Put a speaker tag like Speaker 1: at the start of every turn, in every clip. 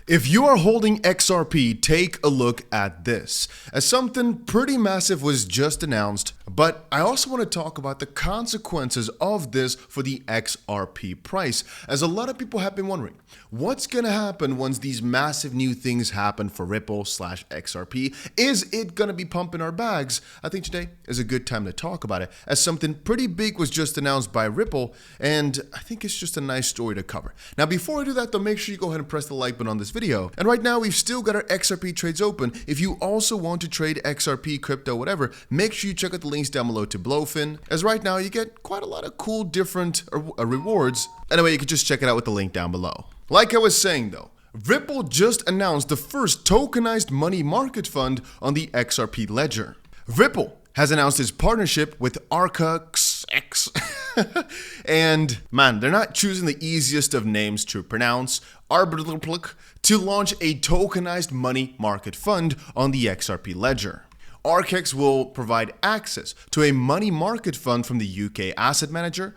Speaker 1: If you are holding XRP, take a look at this, as something pretty massive was just announced, but I also want to talk about the consequences of this for the XRP price, as a lot of people have been wondering, what's going to happen once these massive new things happen for Ripple/XRP? Is it going to be pumping our bags? I think today is a good time to talk about it, as something pretty big was just announced by Ripple, and I think it's just a nice story to cover. Now, before I do that though, make sure you go ahead and press the like button on this video. And right now we've still got our XRP trades open. If you also want to trade XRP, crypto, whatever, make sure you check out the links down below to 𝗏𝗏𝗀, as right now you get quite a lot of cool different rewards. Anyway, you can just check it out with the link down below. Like I was saying though, Ripple just announced the first tokenized money market fund on the XRP Ledger. Ripple has announced its partnership with 𝗓𝗂𝗪𝗔𝗥𝗑. And man, they're not choosing the easiest of names to pronounce, 𝗓𝗓𝗪𝗪𝗪, to launch a tokenized money market fund on the XRP Ledger. 𝗓𝗪𝗪𝗪 will provide access to a money market fund from the UK asset manager,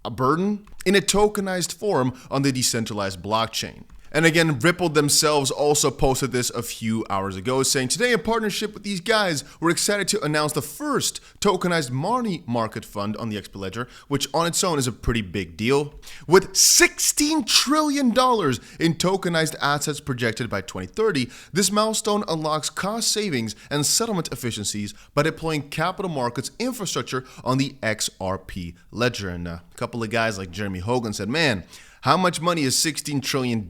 Speaker 1: 𝗓𝗓𝗪𝗓, in a tokenized form on the decentralized blockchain. And again, Ripple themselves also posted this a few hours ago, saying, today in partnership with these guys, we're excited to announce the first tokenized money market fund on the XRP Ledger, which on its own is a pretty big deal. With $16 trillion in tokenized assets projected by 2030, this milestone unlocks cost savings and settlement efficiencies by deploying capital markets infrastructure on the XRP Ledger. And a couple of guys like Jeremy Hogan said, man, how much money is $16 trillion?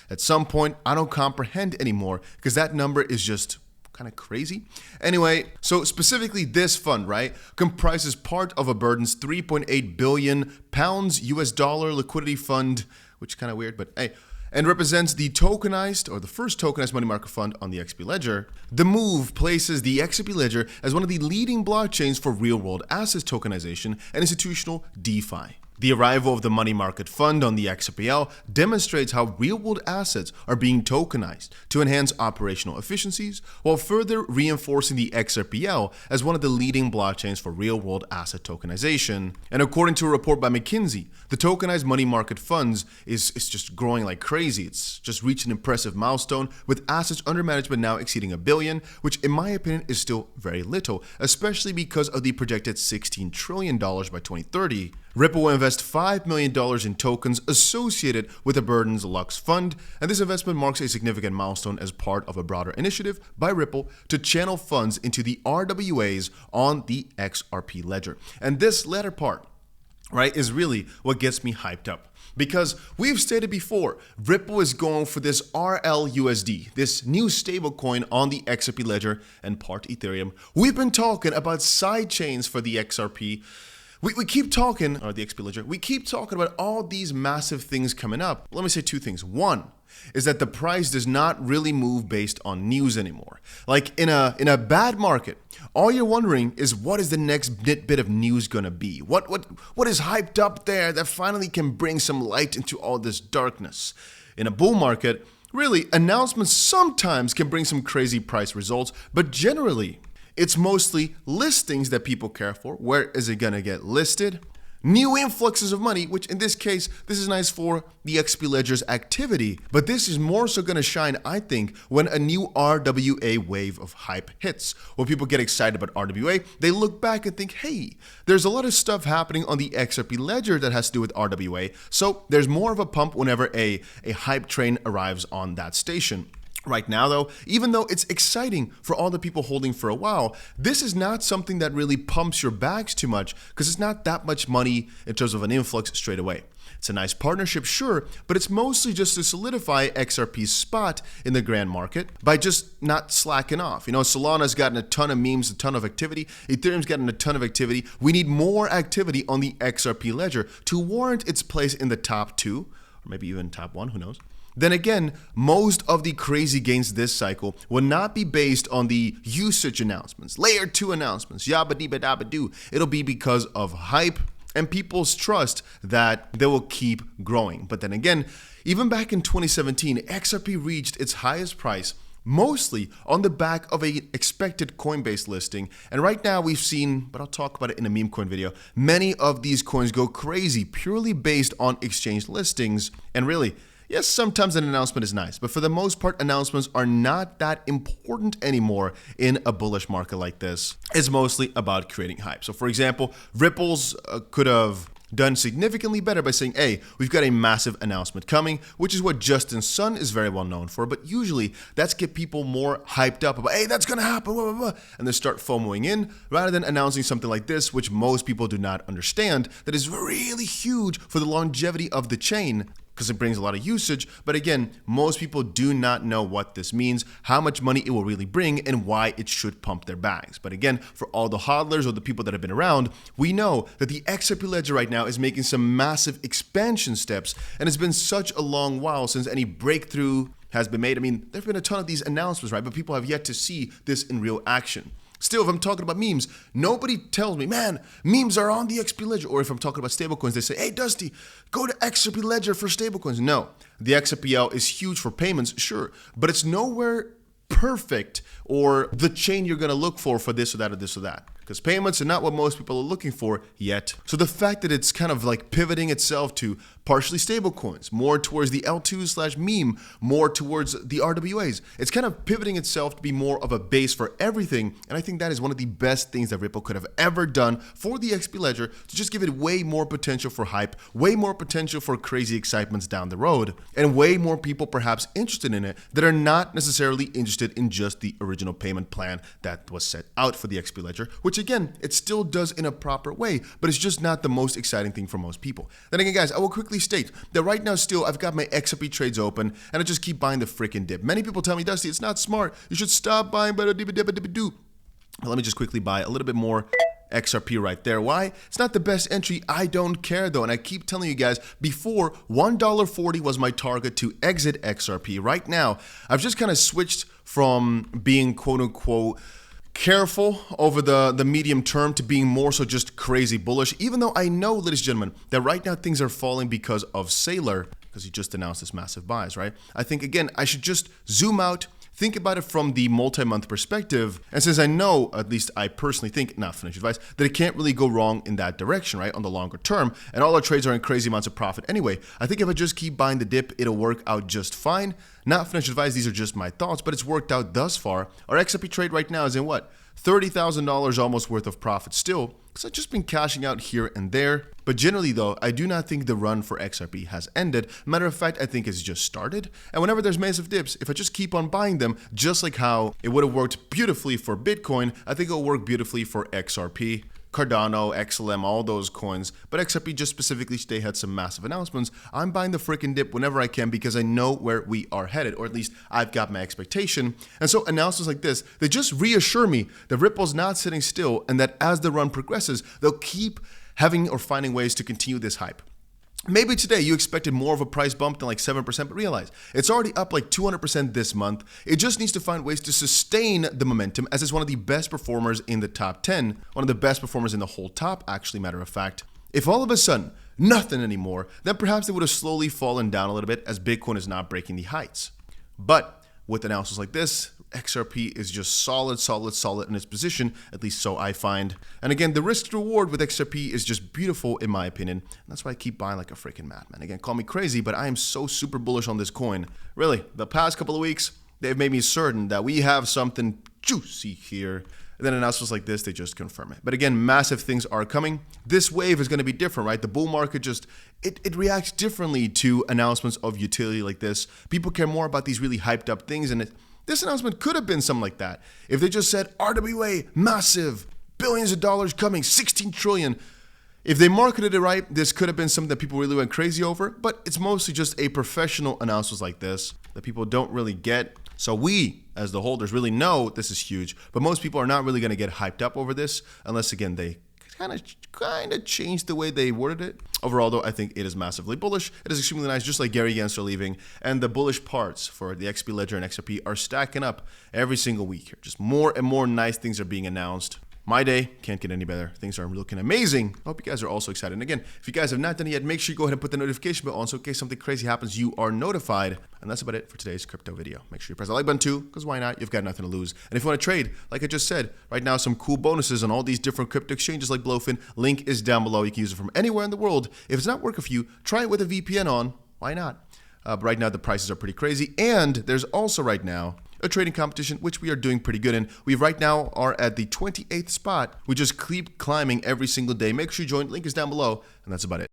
Speaker 1: At some point, I don't comprehend anymore because that number is just kind of crazy. Anyway, so specifically this fund, right, comprises part of 𝗓𝗓𝗪𝗓's £3.8 billion US dollar liquidity fund, which is kind of weird, but hey, and represents the tokenized, or the first tokenized money market fund on the XRP Ledger. The move places the XRP Ledger as one of the leading blockchains for real-world assets tokenization and institutional DeFi. The arrival of the money market fund on the XRPL demonstrates how real-world assets are being tokenized to enhance operational efficiencies, while further reinforcing the XRPL as one of the leading blockchains for real-world asset tokenization. And according to a report by McKinsey, the tokenized money market funds is just growing like crazy. It's just reached an impressive milestone, with assets under management now exceeding $1 billion, which in my opinion is still very little, especially because of the projected $16 trillion by 2030. Ripple will invest $5 million in tokens associated with the 𝗓𝗓𝗪𝗓 fund, and this investment marks a significant milestone as part of a broader initiative by Ripple to channel funds into the RWAs on the XRP Ledger. And this latter part, right, is really what gets me hyped up. Because we've stated before, Ripple is going for this RLUSD, this new stablecoin on the XRP Ledger and part Ethereum. We've been talking about sidechains for the XRP. We keep talking, or the XRP Ledger, we keep talking about all these massive things coming up. Let me say two things. One is that the price does not really move based on news anymore. Like in a bad market, all you're wondering is, what is the next bit of news gonna be? What is hyped up there that finally can bring some light into all this darkness? In a bull market, really, announcements sometimes can bring some crazy price results, but generally, it's mostly listings that people care for. Where is it going to get listed? New influxes of money, which in this case, this is nice for the XRP Ledger's activity. But this is more so going to shine, I think, when a new RWA wave of hype hits. When people get excited about RWA, they look back and think, hey, there's a lot of stuff happening on the XRP Ledger that has to do with RWA. So there's more of a pump whenever a hype train arrives on that station. Right now though, even though it's exciting for all the people holding for a while, this is not something that really pumps your bags too much, because it's not that much money in terms of an influx straight away. It's a nice partnership, sure, but it's mostly just to solidify XRP's spot in the grand market by just not slacking off. You know, Solana's gotten a ton of memes, a ton of activity. Ethereum's gotten a ton of activity. We need more activity on the XRP Ledger to warrant its place in the top 2, or maybe even top 1, who knows? Then again, most of the crazy gains this cycle will not be based on the usage announcements, layer 2 announcements, 𝗖𝗂𝗪𝗲𝗪𝗐. It'll be because of hype and people's trust that they will keep growing. But then again, even back in 2017, XRP reached its highest price mostly on the back of an expected Coinbase listing. And right now we've seen, but I'll talk about it in a meme coin video, many of these coins go crazy purely based on exchange listings. And really, Yes, sometimes an announcement is nice, but for the most part, announcements are not that important anymore in a bullish market like this. It's mostly about creating hype. So for example, Ripple's could have done significantly better by saying, hey, we've got a massive announcement coming, which is what Justin Sun is very well known for. But usually that's get people more hyped up about, hey, that's going to happen, blah, blah, blah, and they start FOMOing in rather than announcing something like this, which most people do not understand, that is really huge for the longevity of the chain, because it brings a lot of usage. But again, most people do not know what this means, how much money it will really bring, and why it should pump their bags. But again, for all the hodlers or the people that have been around, we know that the XRP Ledger right now is making some massive expansion steps, and it's been such a long while since any breakthrough has been made. I mean, there have been a ton of these announcements, right? But people have yet to see this in real action. Still, if I'm talking about memes, nobody tells me, man, memes are on the XRP Ledger. Or if I'm talking about stablecoins, they say, hey, Dusty, go to XRP Ledger for stablecoins. No, the XRPL is huge for payments, sure, but it's nowhere perfect or the chain you're going to look for this or that or this or that. Because payments are not what most people are looking for yet. So the fact that it's kind of like pivoting itself to partially stable coins, more towards the L2/meme, more towards the RWAs, it's kind of pivoting itself to be more of a base for everything. And I think that is one of the best things that Ripple could have ever done for the XRP Ledger, to just give it way more potential for hype, way more potential for crazy excitements down the road, and way more people perhaps interested in it that are not necessarily interested in just the original payment plan that was set out for the XRP Ledger, which again, it still does in a proper way, but it's just not the most exciting thing for most people. Then again, guys, I will quickly state that right now still I've got my XRP trades open and I just keep buying the freaking dip. Many people tell me, Dusty, it's not smart. You should stop buying, but let me just quickly buy a little bit more XRP right there. Why? It's not the best entry. I don't care though. And I keep telling you guys, before $1.40 was my target to exit XRP. Right now, I've just kind of switched from being quote unquote careful over the medium term to being more so just crazy bullish, even though I know, ladies and gentlemen, that right now things are falling because of Saylor, because he just announced this massive buys, right? I think, again, I should just zoom out, think about it from the multi-month perspective. And since I know, at least I personally think, not financial advice, that it can't really go wrong in that direction, right? On the longer term, and all our trades are in crazy amounts of profit anyway. I think if I just keep buying the dip, it'll work out just fine. Not financial advice, these are just my thoughts, but it's worked out thus far. Our XRP trade right now is in what? $30,000 almost worth of profit still, because I've just been cashing out here and there. But generally though, I do not think the run for XRP has ended. Matter of fact, I think it's just started. And whenever there's massive dips, if I just keep on buying them, just like how it would have worked beautifully for Bitcoin, I think it'll work beautifully for XRP. Cardano, XLM, all those coins, but XRP just specifically today had some massive announcements. I'm buying the freaking dip whenever I can because I know where we are headed, or at least I've got my expectation. And so announcements like this, they just reassure me that Ripple's not sitting still and that as the run progresses, they'll keep having or finding ways to continue this hype. Maybe today you expected more of a price bump than like 7%, but realize it's already up like 200% this month. It just needs to find ways to sustain the momentum, as it's one of the best performers in the top 10, one of the best performers in the whole top, actually, matter of fact. If all of a sudden, nothing anymore, then perhaps it would have slowly fallen down a little bit as Bitcoin is not breaking the heights. But with announcements like this, XRP is just solid in its position, at least so I find. And again, the risk reward with XRP is just beautiful in my opinion. And that's why I keep buying like a freaking madman. Again, call me crazy, but I am so super bullish on this coin. Really, the past couple of weeks, they've made me certain that we have something juicy here. And then announcements like this, they just confirm it. But again, massive things are coming. This wave is going to be different, right? The bull market just, it reacts differently to announcements of utility like this. People care more about these really hyped up things, and this announcement could have been something like that. If they just said, RWA, massive, billions of dollars coming, 16 trillion. If they marketed it right, this could have been something that people really went crazy over, but it's mostly just a professional announcements like this that people don't really get. So we, as the holders, really know this is huge, but most people are not really going to get hyped up over this unless, again, they kind of changed the way they worded it. Overall, though, I think it is massively bullish. It is extremely nice, just like Gary Gensler leaving. And the bullish parts for the XRP Ledger and XRP are stacking up every single week here. Just more and more nice things are being announced. My day can't get any better. Things are looking amazing. I hope you guys are also excited. And again, if you guys have not done it yet, make sure you go ahead and put the notification bell on so in case something crazy happens, you are notified. And that's about it for today's crypto video. Make sure you press the like button too, because why not? You've got nothing to lose. And if you want to trade, like I just said, right now some cool bonuses on all these different crypto exchanges like Blowfin. Link is down below. You can use it from anywhere in the world. If it's not working for you, try it with a VPN on. Why not? But right now the prices are pretty crazy, and there's also right now a trading competition which we are doing pretty good in. We right now are at the 28th spot. We just keep climbing every single day. Make sure you join. Link is down below, and that's about it.